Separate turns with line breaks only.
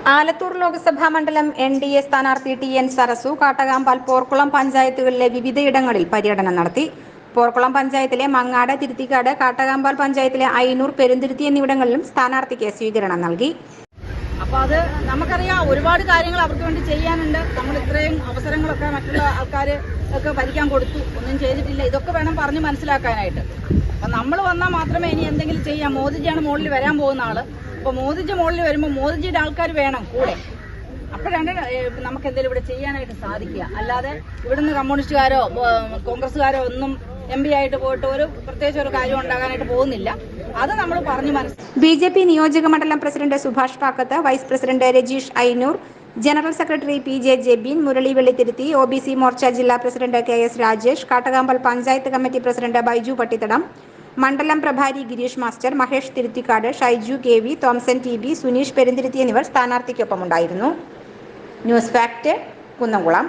ആലത്തൂർ ലോക്സഭാ മണ്ഡലം NDA സ്ഥാനാർത്ഥി TN Sarasu Kattakampal Porkulam പഞ്ചായത്തുകളിലെ വിവിധയിടങ്ങളിൽ പര്യടനം നടത്തി. പോർക്കുളം പഞ്ചായത്തിലെ മങ്ങാട്, തിരുത്തിക്കാട്, കാട്ടകാമ്പാൽ പഞ്ചായത്തിലെ അയ്യൂർ, പെരുന്തുരുത്തി എന്നിവിടങ്ങളിലും സ്ഥാനാർത്ഥിക്ക് സ്വീകരണം നൽകി.
അപ്പോൾ അത് നമുക്കറിയാം, ഒരുപാട് കാര്യങ്ങൾ അവർക്ക് വേണ്ടി ചെയ്യാനുണ്ട്. നമ്മൾ ഇത്രയും അവസരങ്ങളൊക്കെ മറ്റുള്ള ആൾക്കാർ ഒക്കെ ഭരിക്കാൻ കൊടുത്തു, ഒന്നും ചെയ്തിട്ടില്ല. ഇതൊക്കെ വേണം പറഞ്ഞ് മനസ്സിലാക്കാനായിട്ട്. അപ്പം നമ്മൾ വന്നാൽ മാത്രമേ ഇനി എന്തെങ്കിലും ചെയ്യാം. മോദിജിയാണ് മുകളിൽ വരാൻ പോകുന്ന ആള്. അപ്പോൾ മോദിജി മുകളിൽ വരുമ്പോൾ മോദിജിയുടെ ആൾക്കാർ വേണം കൂടെ. അപ്പോഴാണ് നമുക്ക് എന്തെങ്കിലും ഇവിടെ ചെയ്യാനായിട്ട് സാധിക്കുക. അല്ലാതെ ഇവിടുന്ന് കമ്മ്യൂണിസ്റ്റുകാരോ കോൺഗ്രസ്സുകാരോ ഒന്നും MP ആയിട്ട് പോയിട്ട് പ്രത്യേകിച്ച് ഒരു കാര്യം ഉണ്ടാകാനായിട്ട് പോകുന്നില്ല. അത് നമ്മൾ പറഞ്ഞു മനസ്സിലാക്കി.
BJP നിയോജക മണ്ഡലം president Subhash Pakkath, vice president Rajeesh Ayyur, general secretary PJ Jebeen, Murali Vellithiruthi, OBC Morcha ജില്ലാ president KS Rajesh, Kattakampal panchayat committee president Baiju Pattithadam, മണ്ഡലം പ്രഭാരി Girish master, Mahesh Thiruthikkad, Shaiju KV, Thomson TB, Suneesh Perunthiruthi എന്നിവർ സ്ഥാനാർത്ഥിക്കൊപ്പമുണ്ടായിരുന്നു. News fact, Kunnamkulam.